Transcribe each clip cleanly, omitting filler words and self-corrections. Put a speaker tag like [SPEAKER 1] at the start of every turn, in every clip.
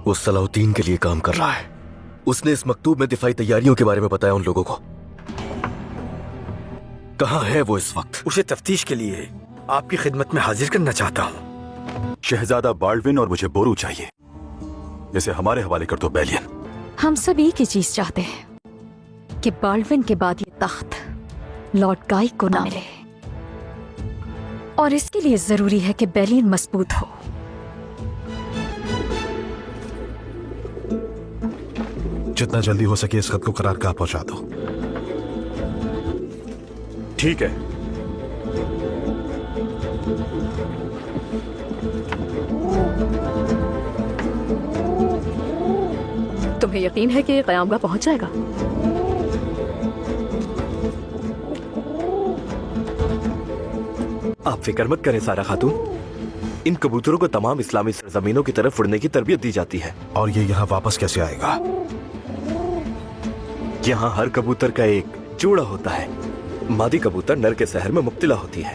[SPEAKER 1] वो सलाउद्दीन के लिए काम कर रहा है। उसने इस मकतूब में दिफाई तैयारियों के बारे में बताया उन लोगों को। कहाँ है वो इस वक्त?
[SPEAKER 2] उसे तफ्तीश के लिए आपकी खिदमत में हाजिर करना चाहता हूँ।
[SPEAKER 3] शहजादा बाल्डविन और मुझे बोरू चाहिए। इसे हमारे हवाले कर दो बेलियन।
[SPEAKER 4] हम सब एक ही चीज चाहते हैं कि बाल्डविन के बाद ये तख्त लॉर्ड गाई को ना मिले, और इसके लिए जरूरी है कि बेलियन मजबूत हो।
[SPEAKER 5] जितना जल्दी हो सके इस खत को करारगाह पहुंचा दो।
[SPEAKER 3] ठीक है।
[SPEAKER 6] तुम्हें यकीन है कि ये क़यामगाह पहुंच जाएगा?
[SPEAKER 1] आप फिक्र मत करें सारा खातून। इन कबूतरों को तमाम इस्लामी सरजमीनों की तरफ उड़ने की तरबियत दी जाती है।
[SPEAKER 5] और ये यहाँ वापस कैसे आएगा?
[SPEAKER 1] यहाँ हर कबूतर का एक जोड़ा होता है। मादी कबूतर नर के शहर में मुब्तला होती है।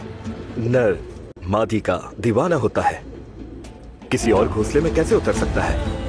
[SPEAKER 1] नर मादी का दीवाना होता है। किसी और घोंसले में कैसे उतर सकता है?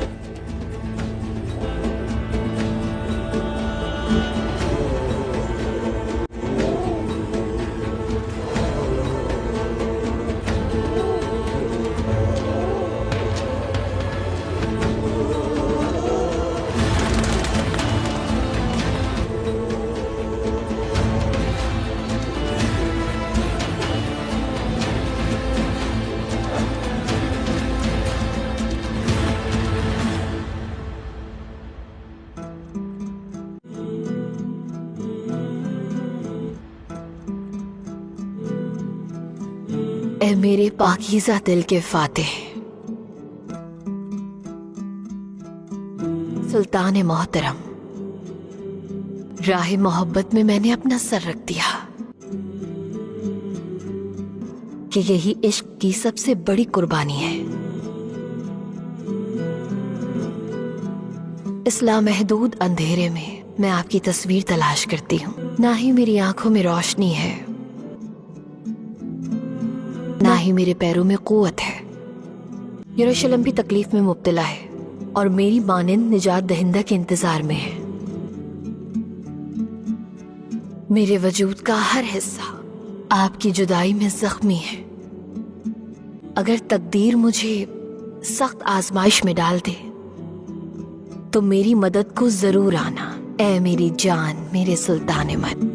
[SPEAKER 4] ए मेरे पाकीज़ा दिल के फातिह, सुल्तान मोहतरम, राह मोहब्बत में मैंने अपना सर रख दिया कि यही इश्क की सबसे बड़ी कुर्बानी है। इस लामहदूद अंधेरे में मैं आपकी तस्वीर तलाश करती हूँ। ना ही मेरी आंखों में रोशनी है, ना ही मेरे पैरों में कुव्वत है। यरूशलेम भी तकलीफ में मुब्तला है और मेरी मानिंद निजात दहिंदा के इंतजार में है। मेरे वजूद का हर हिस्सा आपकी जुदाई में जख्मी है। अगर तकदीर मुझे सख्त आजमाइश में डाल दे तो मेरी मदद को जरूर आना, ए मेरी जान, मेरे सुल्तान मन।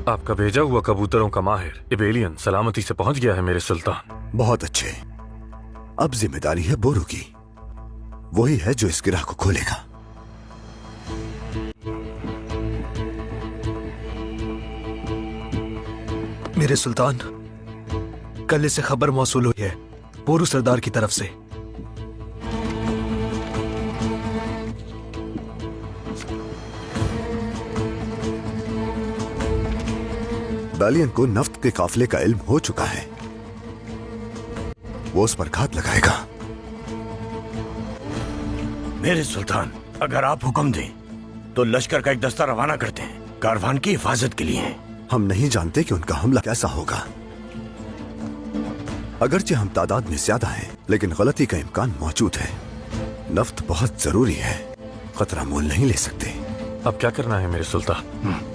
[SPEAKER 7] आपका भेजा हुआ कबूतरों का माहिर इबेलियन सलामती से पहुंच गया है मेरे सुल्तान।
[SPEAKER 8] बहुत अच्छे। अब जिम्मेदारी है बोरू की। वही है जो इस गिरह को खोलेगा।
[SPEAKER 5] मेरे सुल्तान, कल से खबर मौसूल हुई है बोरू सरदार की तरफ से।
[SPEAKER 8] बेलियन को नफ्त के काफिले का इल्म हो चुका है। वो उस पर घात लगाएगा।
[SPEAKER 2] मेरे सुल्तान, अगर आप हुक्म दें तो लश्कर का एक दस्ता रवाना करते हैं, कारवान की हिफाजत के लिए।
[SPEAKER 8] हम नहीं जानते कि उनका हमला कैसा होगा। अगरचे हम तादाद में ज्यादा हैं, लेकिन गलती का इम्कान मौजूद है। नफ्त बहुत जरूरी है, खतरा मोल नहीं ले सकते।
[SPEAKER 7] अब क्या करना है मेरे सुल्तान?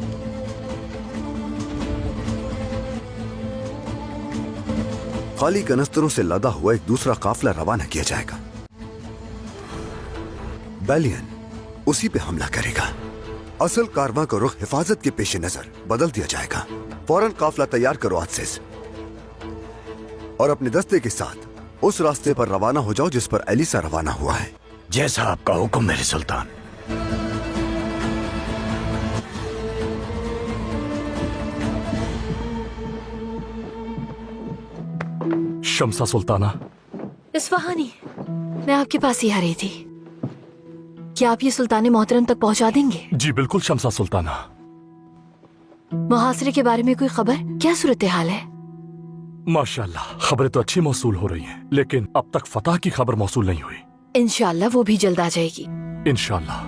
[SPEAKER 8] खाली कनस्तरों से लदा हुआ एक दूसरा काफिला रवाना किया जाएगा। बेलियन उसी पे हमला करेगा। असल कारवां का रुख हिफाजत के पेश नजर बदल दिया जाएगा। फौरन काफिला तैयार करो आसिस, और अपने दस्ते के साथ उस रास्ते पर रवाना हो जाओ जिस पर एलिसा रवाना हुआ है।
[SPEAKER 2] जैसा आपका हुक्म मेरे सुल्तान।
[SPEAKER 7] शम्सा सुल्ताना।
[SPEAKER 4] इस्फहानी, मैं आपके पास ही आ रही थी। क्या आप ये सुल्तान मोहतरम तक पहुंचा देंगे?
[SPEAKER 7] जी बिल्कुल शम्सा सुल्ताना।
[SPEAKER 4] मुहासरे के बारे में कोई खबर? क्या सूरत हाल है?
[SPEAKER 7] माशाल्लाह, खबरें तो अच्छी मौसूल हो रही हैं, लेकिन अब तक फतह की खबर मौसूल नहीं हुई।
[SPEAKER 4] इंशाल्लाह वो भी जल्द आ जाएगी।
[SPEAKER 7] इंशाल्लाह।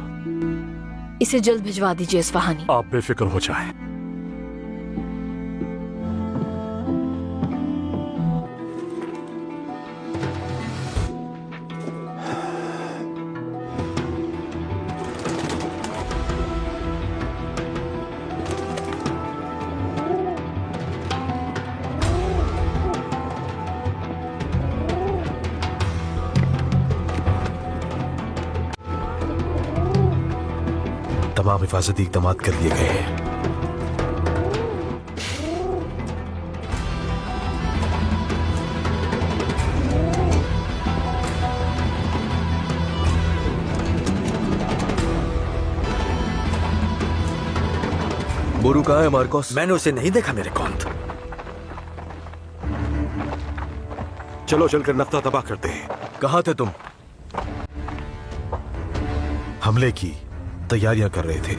[SPEAKER 4] इसे जल्द भिजवा दीजिए इस्फहानी।
[SPEAKER 7] आप बेफिक्र हो जाएं।
[SPEAKER 5] तमाम हिफाजती इकदाम कर लिए गए हैं।
[SPEAKER 1] बोरू कहाँ है मार्कोस?
[SPEAKER 2] मैंने उसे नहीं देखा मेरे कौंत।
[SPEAKER 3] चलो चलकर नफ्ता तबाह करते हैं।
[SPEAKER 1] कहाँ थे तुम?
[SPEAKER 5] हमले की तैयारियां कर रहे थे।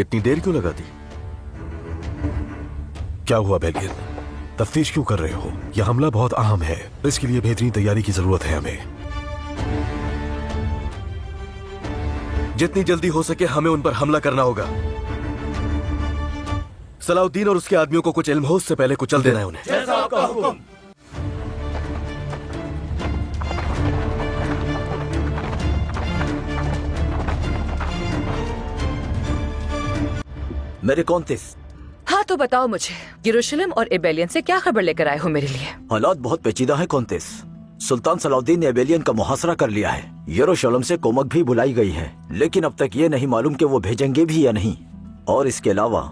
[SPEAKER 1] इतनी देर क्यों लगा दी?
[SPEAKER 5] क्या हुआ बेलियन? तफ्तीश क्यों कर रहे हो? यह हमला बहुत अहम है, इसके लिए बेहतरीन तैयारी की जरूरत है हमें।
[SPEAKER 1] जितनी जल्दी हो सके हमें उन पर हमला करना होगा। सलाउद्दीन और उसके आदमियों को कुछ इल्म हो उससे पहले कुचल देना है उन्हें।
[SPEAKER 2] जैसा आपका हुक्म।
[SPEAKER 9] मेरे कौंतिस,
[SPEAKER 6] हाँ तो बताओ मुझे, यरूशलेम और एबेलियन से क्या खबर लेकर आए हो मेरे लिए?
[SPEAKER 9] हालात बहुत पेचीदा है कौंतिस। सुल्तान सलाउद्दीन ने एबेलियन का मुहासरा कर लिया है। यरूशलेम से कोमक भी बुलाई गई है, लेकिन अब तक ये नहीं मालूम कि वो भेजेंगे भी या नहीं। और इसके अलावा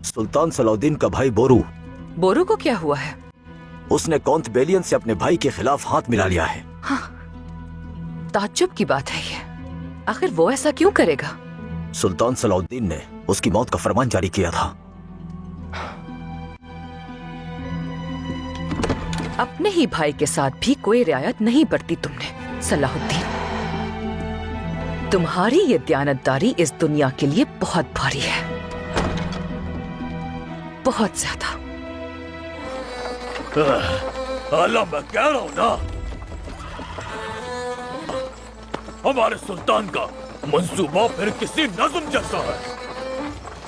[SPEAKER 9] सुल्तान सलाउद्दीन का भाई बोरू।
[SPEAKER 6] बोरू को क्या हुआ है?
[SPEAKER 9] उसने कौंत बेलियन से अपने भाई के खिलाफ हाथ मिला लिया है।
[SPEAKER 6] हाँ, ताज्जुब की बात है ये। आखिर वो ऐसा क्यों करेगा?
[SPEAKER 9] सुल्तान सलाउद्दीन ने उसकी मौत का फरमान जारी किया था।
[SPEAKER 6] अपने ही भाई के साथ भी कोई रियायत नहीं बरती तुमने सलाहुद्दीन। तुम्हारी ये दयानतदारी इस दुनिया के लिए बहुत भारी है, बहुत ज्यादा।
[SPEAKER 2] अल्लाह, मैं कह रहा हूँ ना, हमारे सुल्तान का मंसूबा फिर किसी नज़्म जैसा है।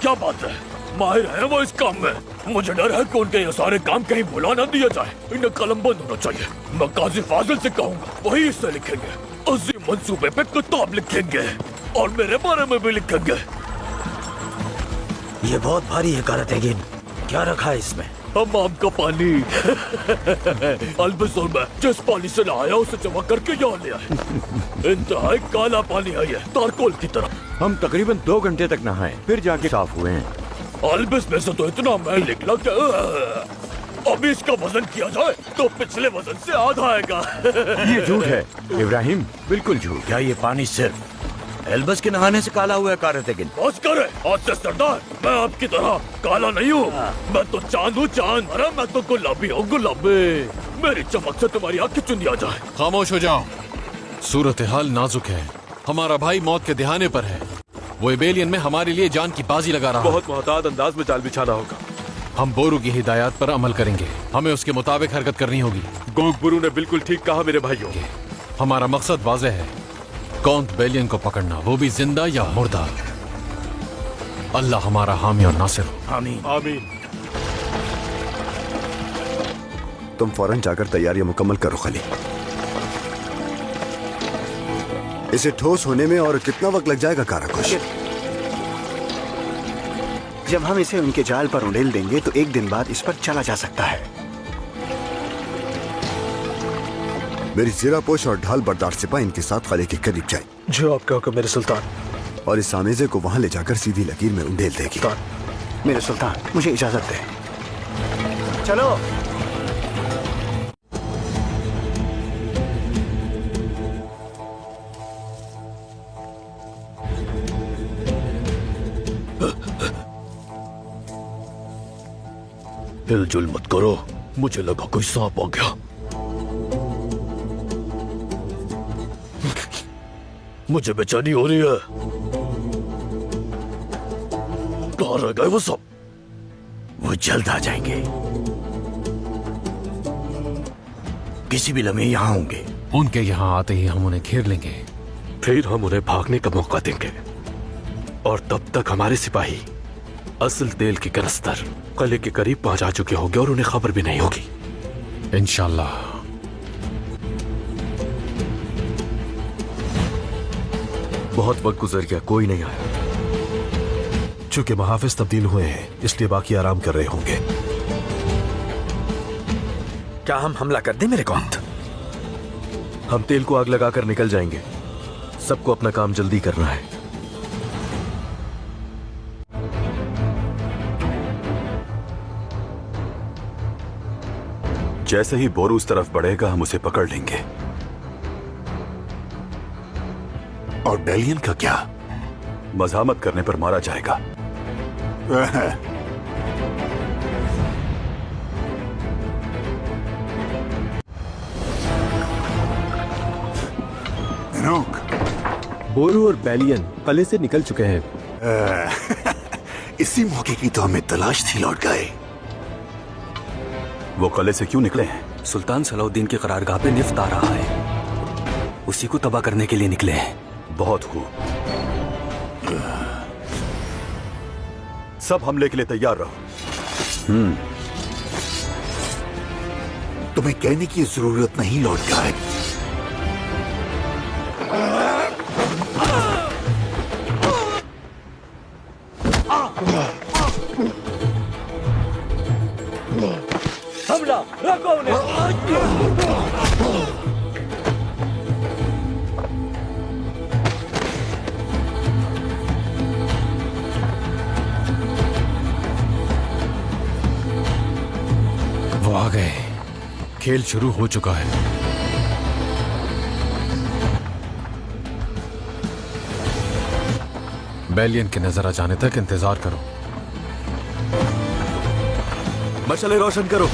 [SPEAKER 2] क्या बात है, माहिर है वो इस काम में। मुझे डर है कि उनके ये सारे काम कहीं भुला ना दिया जाए। इन्हें कलमबंद होना चाहिए। मैं काजी फाजिल से कहूँगा, वही इससे लिखेंगे। अजीम मंसूबे पे किताब लिखेंगे और मेरे बारे में भी लिखेंगे।
[SPEAKER 9] ये बहुत भारी है कारतेगिन। क्या रखा है इसमें?
[SPEAKER 2] हमाम का पानी। अलबस, और मैं जिस पानी से नहाया उसे जमा करके यहाँ ले आए। इंतहाई काला पानी है ये, तारकोल की तरह।
[SPEAKER 10] हम तकरीबन 2 घंटे तक नहाए, फिर जाके साफ हुए हैं।
[SPEAKER 2] अलबस में से तो इतना मैल निकला कि अभी इसका वजन किया जाए तो पिछले वजन से आधा आएगा।
[SPEAKER 10] ये झूठ है इब्राहिम, बिल्कुल झूठ।
[SPEAKER 2] क्या ये पानी सिर्फ
[SPEAKER 9] एल्बस के नहाने से काला हुआ है कारतेगिन?
[SPEAKER 2] बस करे आज से सरदार, मैं आपकी तरह काला नहीं हूँ। मैं तो चांद हूँ, चांद। अरे मैं तो गुलाबी हूँ, गुलाबी। मेरी चमक से तुम्हारी आंखें चुन आ जाए।
[SPEAKER 11] खामोश हो जाओ। सूरत हाल नाजुक है। हमारा भाई मौत के दिहाने पर है। वो एबेलियन में हमारे लिए जान की बाजी लगा रहा है।
[SPEAKER 7] बहुत मोहतात अंदाज में जाल बिछाना होगा।
[SPEAKER 11] हम बोरू की हिदायत पर अमल करेंगे। हमें उसके मुताबिक हरकत करनी होगी।
[SPEAKER 7] गोग बुरू ने बिल्कुल ठीक कहा मेरे भाइयों।
[SPEAKER 11] हमारा मकसद वाज़ेह है, कौंत बेलियन को पकड़ना, वो भी जिंदा या मुर्दा। अल्लाह हमारा हामी और नासिर हो।
[SPEAKER 2] आमीन
[SPEAKER 7] आमीन।
[SPEAKER 8] तुम फौरन जाकर तैयारियां मुकम्मल करो खली। इसे ठोस होने में और कितना वक्त लग जाएगा काराकुश?
[SPEAKER 12] जब हम इसे उनके जाल पर उड़ेल देंगे तो 1 दिन बाद इस पर चला जा सकता है।
[SPEAKER 8] मेरी जीरापोश और ढाल बरदार सिपाही इनके साथ खले के करीब जाए।
[SPEAKER 5] जो आपका हुक्म मेरे सुल्तान।
[SPEAKER 8] और इस आमेजे को वहां ले जाकर सीधी लकीर में उंडेल देगी।
[SPEAKER 12] मेरे सुल्तान, मुझे इजाजत दे। चलो।
[SPEAKER 2] हिलजुल मत करो, मुझे लगा कोई सांप आ गया। मुझे बेचैनी हो रही है। कहाँ रह गए वो सब?
[SPEAKER 9] वो जल्द आ जाएंगे।
[SPEAKER 12] किसी भी लम्हे यहाँ होंगे।
[SPEAKER 11] उनके यहाँ आते ही हम उन्हें घेर लेंगे।
[SPEAKER 5] फिर हम उन्हें भागने का मौका देंगे और तब तक हमारे सिपाही असल तेल की कनस्तर किले के करीब पहुंचा चुके होंगे और उन्हें खबर भी नहीं होगी।
[SPEAKER 11] इंशाल्लाह।
[SPEAKER 5] बहुत वक्त गुजर गया, कोई नहीं आया। चूंकि महाफिज तब्दील हुए हैं इसलिए बाकी आराम कर रहे होंगे।
[SPEAKER 1] क्या हम हमला कर दें मेरे कौंत?
[SPEAKER 5] हम तेल को आग लगाकर निकल जाएंगे। सबको अपना काम जल्दी करना है।
[SPEAKER 3] जैसे ही बोरू उस तरफ बढ़ेगा हम उसे पकड़ लेंगे।
[SPEAKER 8] और बेलियन का क्या?
[SPEAKER 3] मजामत करने पर मारा जाएगा।
[SPEAKER 8] रुक।
[SPEAKER 12] बोरू और बेलियन किले से निकल चुके हैं।
[SPEAKER 8] इसी मौके की तो हमें तलाश थी लौट गए।
[SPEAKER 3] वो किले से क्यों निकले हैं?
[SPEAKER 1] सुल्तान सलाउद्दीन की करारगाह पे निफ्त आ रहा है, उसी को तबाह करने के लिए निकले हैं।
[SPEAKER 3] बहुत खूब, सब हमले के लिए तैयार रहो।
[SPEAKER 8] तुम्हें कहने की जरूरत नहीं लौट गए।
[SPEAKER 2] हमला रखो उन्हें।
[SPEAKER 11] वो आ गए। खेल शुरू हो चुका है। बेलियन के नजर आ जाने तक इंतजार करो।
[SPEAKER 5] मशाले रोशन करो।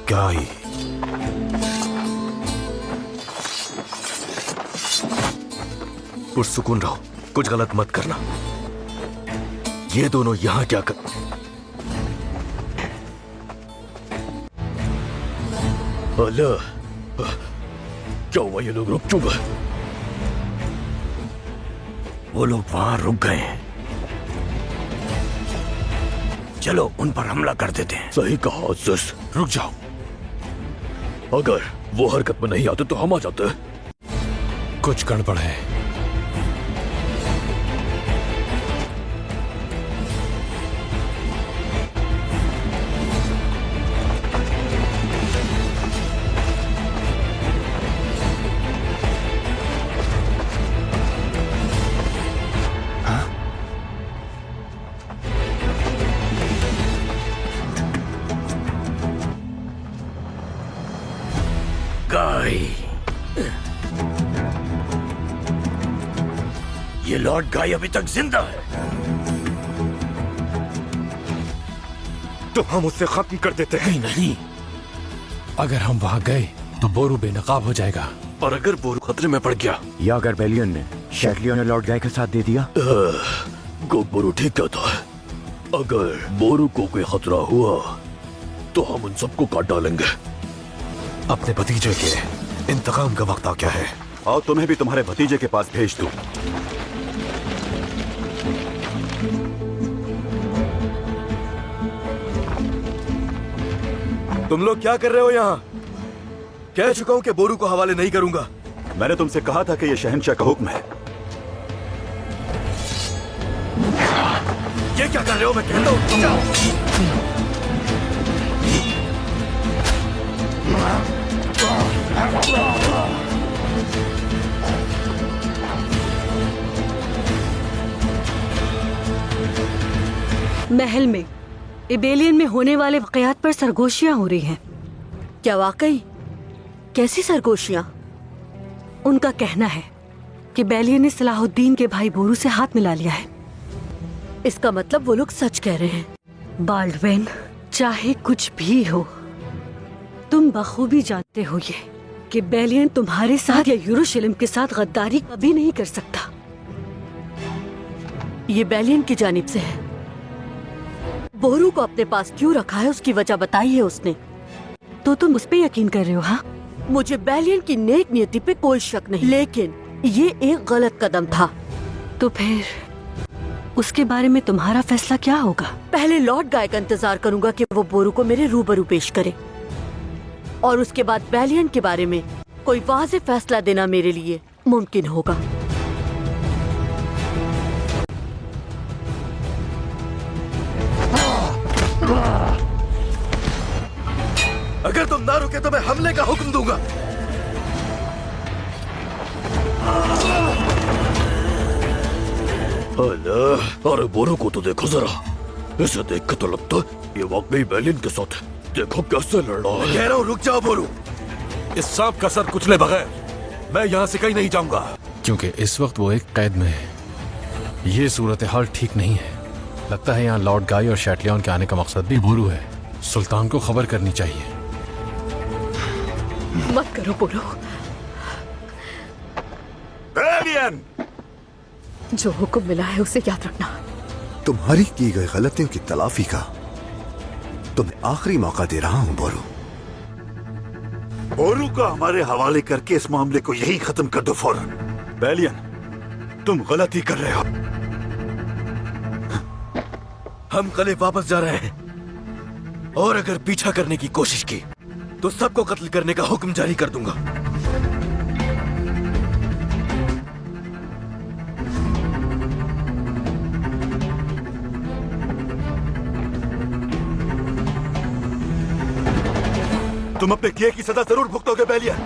[SPEAKER 5] क्या ही पुरसुकून रहो, कुछ गलत मत करना। ये दोनों यहां क्या कर?
[SPEAKER 2] अल्लाह, क्या हुआ? ये लोग रुक क्यों गए?
[SPEAKER 12] वो लोग वहां रुक गए हैं। चलो उन पर हमला कर देते हैं।
[SPEAKER 2] सही कहा अज़ीज़, रुक जाओ। अगर वो हरकत में नहीं आते तो हम आ जाते।
[SPEAKER 11] कुछ गड़बड़ है।
[SPEAKER 12] ये लॉर्ड गाय अभी तक जिंदा है।
[SPEAKER 5] तो हम उसे खत्म कर देते हैं।
[SPEAKER 11] नहीं, अगर हम वहां गए तो बोरू बेनकाब हो जाएगा।
[SPEAKER 5] और अगर बोरू खतरे में पड़ गया,
[SPEAKER 10] या अगर बेलियन ने शैकलियो ने लॉर्ड गाय का साथ दे दिया?
[SPEAKER 2] बोरू ठीक कहता है। अगर बोरू को कोई खतरा हुआ तो हम उन सबको काट डालेंगे।
[SPEAKER 5] अपने भतीजे के इंतकाम का वक्त आ गया है।
[SPEAKER 3] और तुम्हें भी तुम्हारे भतीजे के पास भेज दूं।
[SPEAKER 5] तुम लोग क्या कर रहे हो यहाँ? कह चुका हूं कि बोरू को हवाले नहीं करूंगा।
[SPEAKER 3] मैंने तुमसे कहा था कि यह शहंशाह का हुक्म है।
[SPEAKER 5] ये क्या कर रहे हो? मैं कहता हूं जाओ।
[SPEAKER 13] महल में इबेलियन में होने वाले वाकयात पर सरगोशियां हो रही हैं।
[SPEAKER 14] क्या वाकई? कैसी सरगोशियां?
[SPEAKER 13] उनका कहना है कि बेलियन ने सलाहुद्दीन के भाई बोरू से हाथ मिला लिया है। इसका मतलब वो लोग सच कह रहे हैं। बाल्डविन, चाहे कुछ भी हो, तुम बखूबी जानते हो ये कि बेलियन तुम्हारे साथ या यरूशलेम के साथ गद्दारी कभी नहीं कर सकता। ये बेलियन की जानिब से है। बोरू को अपने पास क्यों रखा है उसकी वजह बताई है उसने। तो तुम उस पे यकीन कर रहे हो? हाँ, मुझे बेलियन की नेक नियति पे कोई शक नहीं, लेकिन ये एक गलत कदम था। तो फिर उसके बारे में तुम्हारा फैसला क्या होगा? पहले लॉर्ड गाय का इंतजार करूंगा कि वो बोरू को मेरे रूबरू पेश करे, और उसके बाद बेलियन के बारे में कोई वाज़ेह फैसला देना मेरे लिए मुमकिन होगा।
[SPEAKER 1] अगर तुम ना रुके तो मैं हमले का हुक्म दूंगा।
[SPEAKER 2] अरे बोरू को तो देखो जरा, इसे देख के तो लगता है ये वाकई बेलियन के साथ है। देखो कैसे लड़ रहा है।
[SPEAKER 1] कह रहा हूँ रुक जाओ बोरू।
[SPEAKER 3] इस सांप का सर कुचले बगैर मैं यहाँ से कहीं नहीं जाऊंगा।
[SPEAKER 11] क्योंकि इस वक्त वो एक कैद में है। ये सूरत हाल ठीक नहीं है। लगता है यहाँ लॉर्ड गाय और शैटलियन के आने का मकसद भी बोरू है। सुल्तान को खबर करनी चाहिए।
[SPEAKER 6] मत करो बोरू।
[SPEAKER 3] बेलियन!
[SPEAKER 6] जो हुक्म मिला है उसे याद रखना।
[SPEAKER 8] तुम्हारी की गई गलतियों की तलाफी का तुम्हें आखिरी मौका दे रहा हूं बोरू।
[SPEAKER 3] बोरू को हमारे हवाले करके इस मामले को यही खत्म कर दो फौरन। बेलियन, तुम गलती कर रहे हो।
[SPEAKER 1] हम कल वापस जा रहे हैं, और अगर पीछा करने की कोशिश की तो सबको कत्ल करने का हुक्म जारी कर दूंगा।
[SPEAKER 3] तुम अपने किए की सजा जरूर भुगतोगे बेलियन।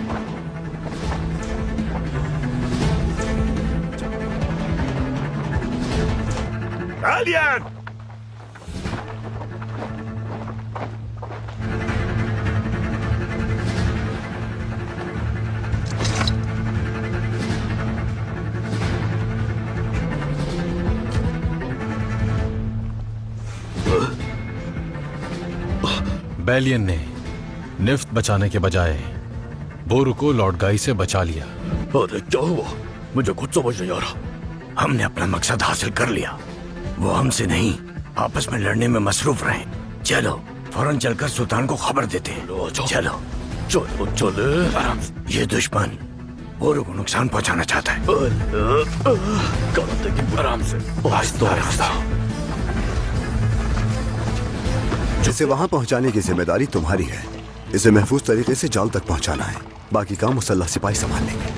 [SPEAKER 3] बेलियन!
[SPEAKER 11] बेलियन ने निफ्त बचाने के बजाय बोरू को लॉर्ड गाई से बचा लिया।
[SPEAKER 2] अरे क्या हुआ? मुझे कुछ समझ नहीं आ रहा।
[SPEAKER 12] हमने अपना मकसद हासिल कर लिया। वो हमसे नहीं, आपस में लड़ने में मसरूफ रहे। चलो फौरन चलकर सुल्तान को खबर देते हैं। चलो
[SPEAKER 2] चलो चले।
[SPEAKER 12] ये दुश्मन बोरू को नुकसान पहुंचाना चाहता है।
[SPEAKER 2] आराम से।
[SPEAKER 8] इसे वहां पहुंचाने की जिम्मेदारी तुम्हारी है। इसे महफूज तरीके से जाल तक पहुंचाना है। बाकी काम मुसल्लह सिपाही संभाल लेंगे।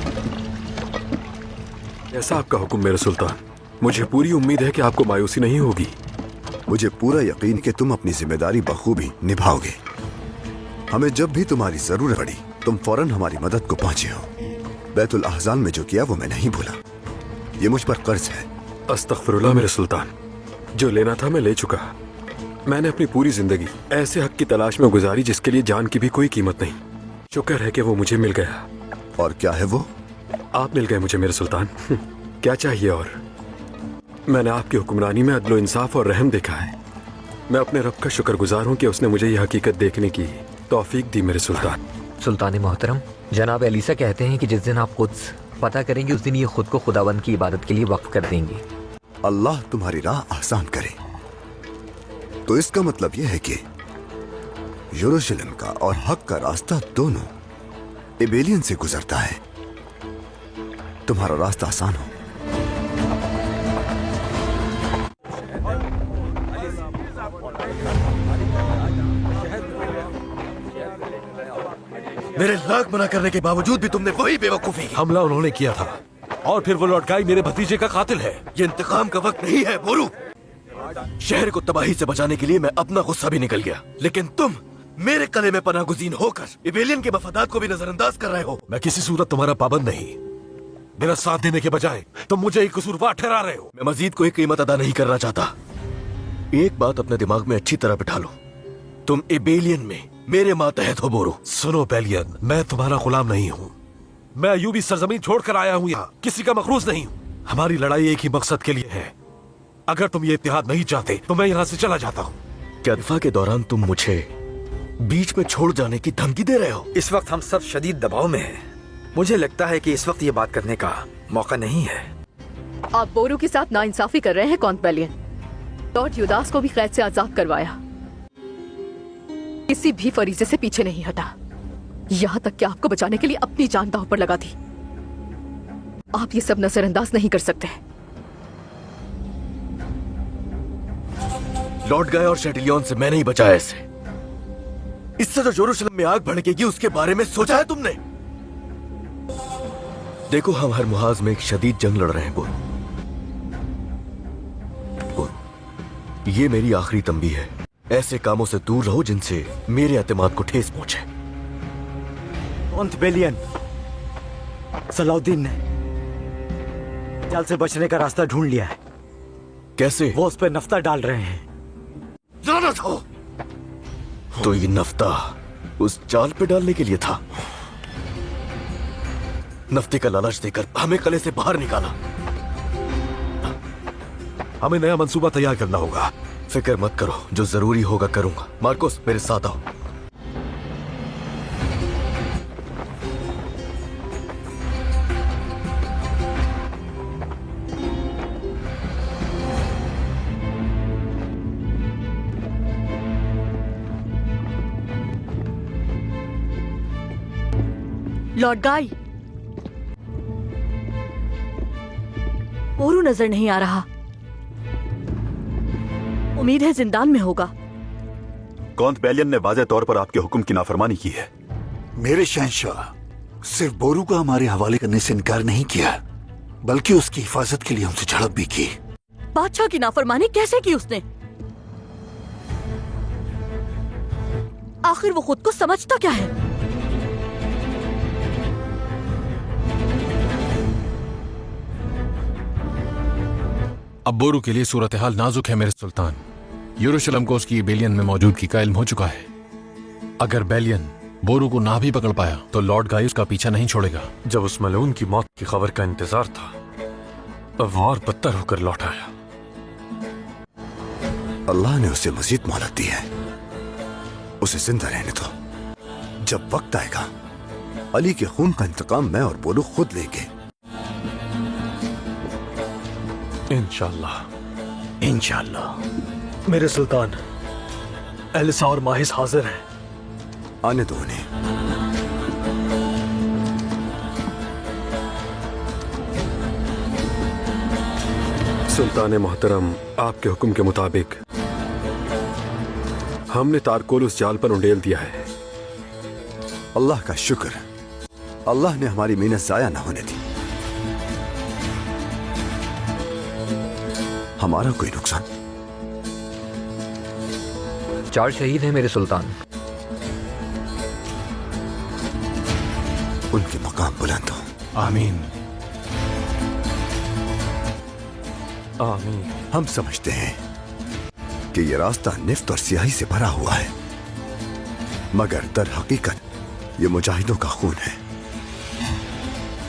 [SPEAKER 5] ऐसा आपका हुक्म मेरे सुल्तान। मुझे पूरी उम्मीद है कि आपको मायूसी नहीं होगी।
[SPEAKER 8] मुझे पूरा यकीन कि तुम अपनी जिम्मेदारी बखूबी निभाओगे। हमें जब भी तुम्हारी जरूरत पड़ी तुम फौरन हमारी मदद को पहुंचे हो। बैतुल अहज़ान में जो किया वो मैं नहीं भूला। ये मुझ पर कर्ज है।
[SPEAKER 5] अस्तगफिरुल्लाह मेरे सुल्तान। जो लेना था मैं ले चुका। मैंने अपनी पूरी जिंदगी ऐसे हक की तलाश में गुजारी जिसके लिए जान की भी कोई कीमत नहीं। शुक्र है कि वो मुझे मिल गया।
[SPEAKER 8] और क्या है वो?
[SPEAKER 5] आप मिल गए मुझे मेरे सुल्तान। क्या चाहिए और? मैंने आपकी हुक्मरानी में अदलो इंसाफ और रहम देखा है। मैं अपने रब का शुक्रगुजार हूँ कि उसने मुझे यह हकीकत देखने की तौफीक दी मेरे सुल्तान।
[SPEAKER 14] सुल्तान मोहतरम, जनाब एलिसा कहते हैं कि जिस दिन आप कुद्स पता करेंगे उस दिन ये खुद को खुदावंद की इबादत के लिए वक्फ कर देंगे।
[SPEAKER 8] अल्लाह तुम्हारी राह आसान करे। तो इसका मतलब यह है कि यरूशलेम का और हक का रास्ता दोनों एबेलियन से गुजरता है। तुम्हारा रास्ता आसान हो।
[SPEAKER 1] मेरे लाख मना करने के बावजूद भी तुमने वही बेवकूफी की।
[SPEAKER 3] हमला उन्होंने किया था और फिर वो लौटकाई मेरे भतीजे का कातिल है।
[SPEAKER 1] ये इंतकाम का वक्त नहीं है बोरू। शहर को तबाही से बचाने के लिए मैं अपना गुस्सा भी निकल गया, लेकिन तुम मेरे कले में पनागुज़ीन होकर इबेलियन के मफादात को भी नजरअंदाज कर रहे हो।
[SPEAKER 3] मैं किसी सूरत तुम्हारा पाबंद नहीं। मेरा साथ देने के बजाय तुम मुझे एक कसूरवार ठहरा रहे हो।
[SPEAKER 1] मैं मजीद कोई कीमत अदा नहीं करना चाहता। एक बात अपने दिमाग में अच्छी तरह बिठा लो, तुम इबेलियन में मेरे मातहत हो बोरू।
[SPEAKER 3] सुनो बेलियन, मैं तुम्हारा गुलाम नहीं हूँ।
[SPEAKER 15] मैं अयूबी सरजमीन छोड़कर आया हूँ यहाँ, किसी का मखरूज नहीं हूँ। हमारी लड़ाई एक ही मकसद के लिए है। अगर तुम ये इत्तेहाद नहीं चाहते तो मैं यहाँ से चला जाता हूँ।
[SPEAKER 1] क्या दफा के दौरान तुम मुझे बीच में छोड़ जाने की धमकी दे रहे हो?
[SPEAKER 14] इस वक्त हम सब शदीद दबाव में हैं। मुझे लगता है कि इस वक्त ये बात करने का मौका नहीं है।
[SPEAKER 6] आप बोरू के साथ नाइंसाफी कर रहे हैं कॉन्ट बेलियन। लॉर्ड युदास को भी कैद से आजाद करवाया, किसी भी फरीजे से पीछे नहीं हटा, यहाँ तक कि आपको बचाने के लिए अपनी जान दांव पर लगा दी। आप ये सब नजरअंदाज नहीं कर सकते।
[SPEAKER 1] लॉर्ड गाय और शेटिलियन से मैंने ही बचाया इसे। इससे तो यरूशलेम में आग भड़केगी उसके बारे में सोचा है तुमने? देखो, हम हर मुहाज में एक शदीद जंग लड़ रहे हैं बोरू। ये मेरी आखिरी तंबी है। ऐसे कामों से दूर रहो जिनसे मेरे एतमाद को ठेस पहुंचे।
[SPEAKER 9] कॉन्ट बेलियन, सलाउद्दीन ने जाल से बचने का रास्ता ढूंढ लिया है।
[SPEAKER 1] कैसे?
[SPEAKER 9] वो उस पर नफ्ता डाल रहे हैं।
[SPEAKER 1] लानत हो! तो ये नफ्ता उस जाल पे डालने के लिए था। नफ्ते का लालच देकर हमें कले से बाहर निकाला।
[SPEAKER 15] हमें नया मंसूबा तैयार करना होगा।
[SPEAKER 1] फिक्र मत करो, जो जरूरी होगा करूंगा। मार्कोस, मेरे साथ आओ।
[SPEAKER 13] लॉर्ड गाय, बोरू नजर नहीं आ रहा। उम्मीद है जिंदान में होगा।
[SPEAKER 3] कॉन्ट बेलियन ने वाज़ेह तौर पर आपके हुक्म की नाफरमानी की है।
[SPEAKER 8] मेरे शहंशाह, सिर्फ बोरू को हमारे हवाले करने से इनकार नहीं किया, बल्कि उसकी हिफाजत के लिए हमसे झड़प भी की।
[SPEAKER 13] बादशाह की नाफरमानी कैसे की उसने? आखिर वो खुद को समझता क्या है?
[SPEAKER 11] अब बोरू के लिए सूरत हाल नाजुक है मेरे सुल्तान। यरूशलेम को उसकी बेलियन में मौजूदगी का इल्म हो चुका है। अगर बेलियन बोरू को ना भी पकड़ पाया तो लॉर्ड गाय उसका पीछा नहीं छोड़ेगा।
[SPEAKER 7] जब उस मलून की मौत की खबर का इंतजार था, अब वो और बदतर होकर लौट आया।
[SPEAKER 8] अल्लाह ने उसे मजीद मोहलत दी है। उसे जिंदा रहने दो। जब वक्त आएगा, अली के खून का इंतकाम मैं और बोरू खुद लेंगे।
[SPEAKER 7] इंशाअल्लाह।
[SPEAKER 1] इंशाअल्लाह। मेरे सुल्तान, एलिसा और माहिस हाजिर हैं।
[SPEAKER 8] आने दो उन्हें।
[SPEAKER 5] सुल्तान मोहतरम, आपके हुक्म के मुताबिक हमने तारकोल उस जाल पर उंडेल दिया है।
[SPEAKER 8] अल्लाह का शुक्र, अल्लाह ने हमारी मेहनत जाया न होने दी। हमारा कोई नुकसान?
[SPEAKER 14] 4 शहीद हैं मेरे सुल्तान।
[SPEAKER 8] उनके मकाम बुलंद हो।
[SPEAKER 11] आमीन।
[SPEAKER 7] आमीन।
[SPEAKER 8] हम समझते हैं कि यह रास्ता निफ्त और स्याही से भरा हुआ है, मगर दर हकीकत ये मुजाहिदों का खून है।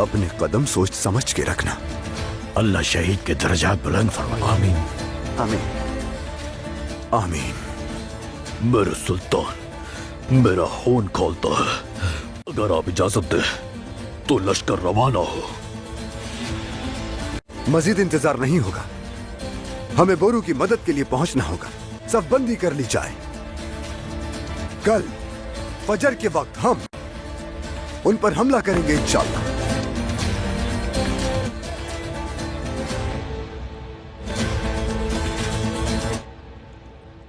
[SPEAKER 8] अपने कदम सोच समझ के रखना।
[SPEAKER 12] अल्लाह शहीद के दर्जात बुलंद फरमाए।
[SPEAKER 11] आमीन।
[SPEAKER 8] आमीन। आमीन।
[SPEAKER 2] मेरे सुल्तान, मेरा खून खोलता है। अगर आप इजाजत दे तो लश्कर रवाना हो।
[SPEAKER 8] मजीद इंतजार नहीं होगा। हमें बोरू की मदद के लिए पहुंचना होगा। सब बंदी कर ली जाए। कल फजर के वक्त हम उन पर हमला करेंगे इंशाअल्लाह।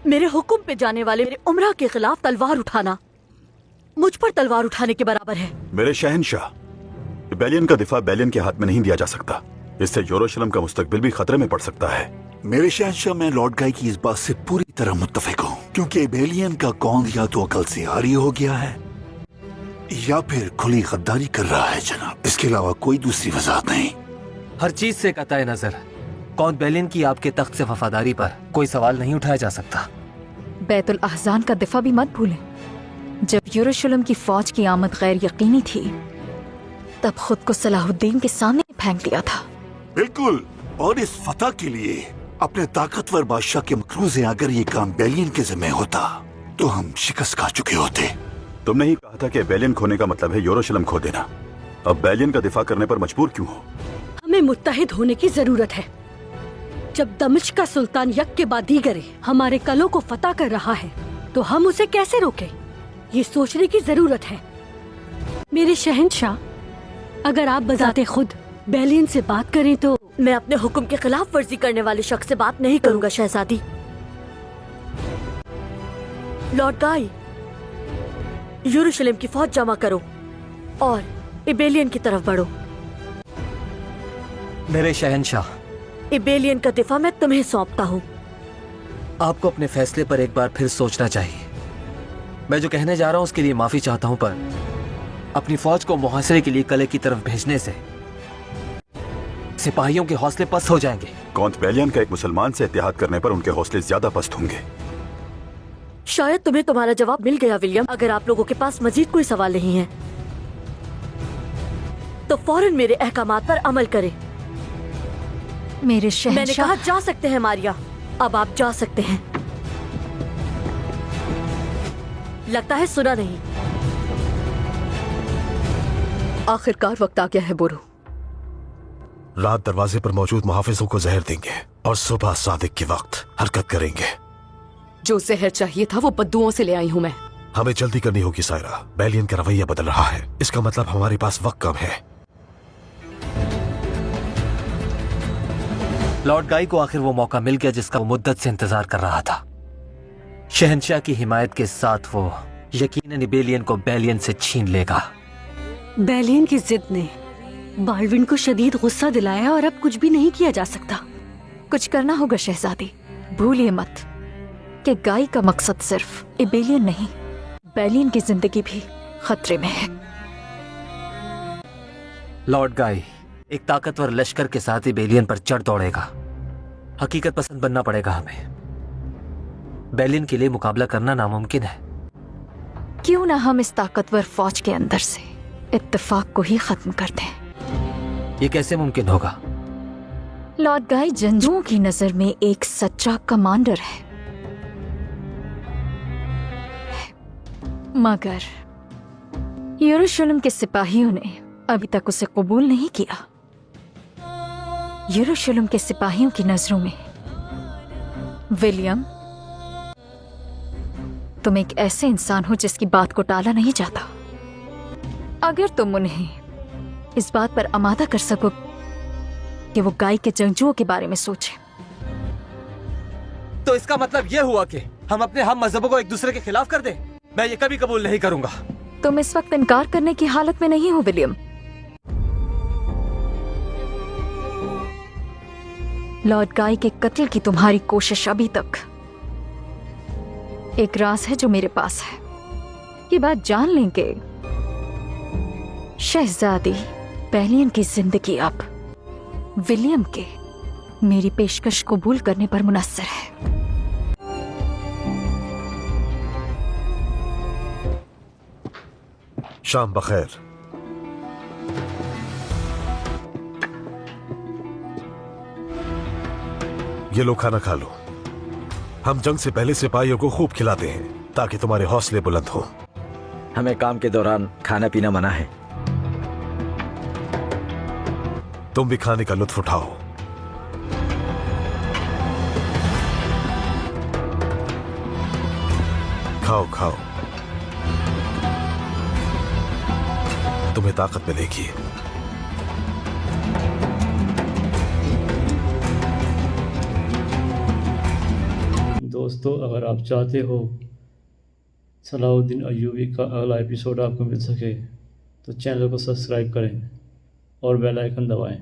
[SPEAKER 13] मेरे हुक्म पे जाने वाले मेरे उमरा के खिलाफ तलवार उठाना मुझ पर तलवार उठाने के बराबर है।
[SPEAKER 3] मेरे शहंशाह, बेलियन का दिफा बेलियन के हाथ में नहीं दिया जा सकता। इससे यरूशलेम का मुस्तकबिल भी खतरे में पड़ सकता है।
[SPEAKER 8] मेरे शहंशाह, मैं लॉर्ड गाय की इस बात से पूरी तरह मुत्तफिक हूँ, क्योंकि बेलियन का कौन या तो अकल से आरी हो गया है या फिर खुली गद्दारी कर रहा है जनाब। इसके अलावा कोई दूसरी वजह नहीं।
[SPEAKER 16] हर चीज से कतई नजर कौन बेलियन की आपके तख्त से वफादारी पर कोई सवाल नहीं उठाया जा सकता।
[SPEAKER 17] बैतुल अहज़ान का दिफा भी मत भूलें। जब यरूशलेम की फौज की आमद गैर यकीनी थी
[SPEAKER 4] तब खुद को सलाहुद्दीन के सामने फेंक दिया था।
[SPEAKER 3] बिल्कुल, और इस फतह के लिए अपने ताकतवर बादशाह के मकरूज़े अगर ये काम बेलियन के जिम्मे होता तो हम शिकस्त खा चुके होते।
[SPEAKER 18] तुमने ही कहा था कि बेलियन खोने का मतलब है यरूशलेम खो देना। अब बेलियन का दिफा करने पर मजबूर क्यों हो?
[SPEAKER 13] हमें मुत्तहिद होने की जरूरत है। जब दमिश्क का सुल्तान यक के बाद दीगरे हमारे कलों को फतह कर रहा है तो हम उसे कैसे रोकें? ये सोचने की जरूरत है। मेरे शहंशाह, अगर आप बजाते खुद बेलियन से बात करें तो
[SPEAKER 19] मैं अपने हुक्म के खिलाफ वर्जी करने वाले शख्स से बात नहीं करूंगा शहजादी। लॉर्ड गाई, यरूशलेम की फौज जमा करो और इबेलियन की तरफ बढ़ो।
[SPEAKER 16] मेरे शहंशाह,
[SPEAKER 19] इबेलियन का दिफा मैं तुम्हें सौंपता हूँ।
[SPEAKER 16] आपको अपने फैसले पर एक बार फिर सोचना चाहिए। मैं जो कहने जा रहा हूँ उसके लिए माफी चाहता हूँ, पर अपनी फौज को मुहासरे के लिए किले की तरफ भेजने से सिपाहियों के हौसले पस्त हो जाएंगे।
[SPEAKER 18] कौंत बेलियन का एक मुसलमान से इत्तेहाद करने पर उनके हौसले ज्यादा पस्त होंगे।
[SPEAKER 19] शायद तुम्हें तुम्हारा जवाब मिल गया विलियम। अगर आप लोगों के पास मजीद कोई सवाल नहीं है तो फौरन मेरे अहकामात पर अमल करें।
[SPEAKER 4] मेरे शहंशाह,
[SPEAKER 19] मैंने कहा जा सकते हैं मारिया, अब आप जा सकते हैं। लगता है सुना नहीं।
[SPEAKER 6] आखिरकार वक्त आ गया है बोरू।
[SPEAKER 15] रात दरवाजे पर मौजूद मुहाफिजों को जहर देंगे और सुबह सादिक के वक्त हरकत करेंगे।
[SPEAKER 6] जो जहर चाहिए था वो बद्दुओं से ले आई हूँ मैं।
[SPEAKER 15] हमें जल्दी करनी होगी सायरा। बेलियन का रवैया बदल रहा है, इसका मतलब हमारे पास वक्त कम है।
[SPEAKER 16] लॉर्ड गाई को आखिर वो मौका मिल गया जिसका वो मुद्दत से इंतजार कर रहा था। शहंशाह की हिमायत के साथ वो यकीनन इबेलियन को बेलियन से छीन लेगा।
[SPEAKER 13] बेलियन की जिद ने बाल्विन को शदीद गुस्सा दिलाया और अब कुछ भी नहीं किया जा सकता।
[SPEAKER 4] कुछ करना होगा शहजादी। भूलिए मत कि गाय का मकसद सिर्फ इबेलियन नहीं, बेलियन की जिंदगी भी खतरे में है।
[SPEAKER 16] लॉर्ड गाई एक ताकतवर लश्कर के साथ इबेलियन पर चढ़ दौड़ेगा। हकीकत पसंद बनना पड़ेगा हमें। बेलियन के लिए मुकाबला करना नामुमकिन है।
[SPEAKER 4] क्यों ना हम इस ताकतवर फौज के अंदर से इत्तेफाक को ही खत्म कर दें।
[SPEAKER 16] ये कैसे मुमकिन होगा?
[SPEAKER 4] लॉर्ड गाई जंजुओं की नजर में एक सच्चा कमांडर है, मगर यरूशलेम के सिपाहियों ने अभी तक उसे कबूल नहीं किया। यरूशलेम के सिपाहियों की नजरों में विलियम, तुम एक ऐसे इंसान हो जिसकी बात को टाला नहीं जाता। अगर तुम उन्हें इस बात पर आमादा कर सको कि वो गाय के जंगजुओं के बारे में सोचे,
[SPEAKER 16] तो इसका मतलब यह हुआ कि हम अपने हम मजहबों को एक दूसरे के खिलाफ कर दें। मैं ये कभी कबूल नहीं करूंगा।
[SPEAKER 4] तुम इस वक्त इनकार करने की हालत में नहीं हो विलियम। लॉर्ड गाय के कत्ल की तुम्हारी कोशिश अभी तक एक राज है जो मेरे पास है। ये बात जान लेंगे शहजादी, बेलियन की जिंदगी अब विलियम के मेरी पेशकश कबूल करने पर मुनस्सर है।
[SPEAKER 15] शाम बखैर। ये लो, खाना खा लो। हम जंग से पहले सिपाहियों को खूब खिलाते हैं ताकि तुम्हारे हौसले बुलंद हो।
[SPEAKER 9] हमें काम के दौरान खाना पीना मना है।
[SPEAKER 15] तुम भी खाने का लुत्फ उठाओ। खाओ खाओ, तुम्हें ताकत मिलेगी।
[SPEAKER 20] दोस्तों, अगर आप चाहते हो सलाहुद्दीन अय्यूबी का अगला एपिसोड आपको मिल सके तो चैनल को सब्सक्राइब करें और बेल आइकन दबाएं।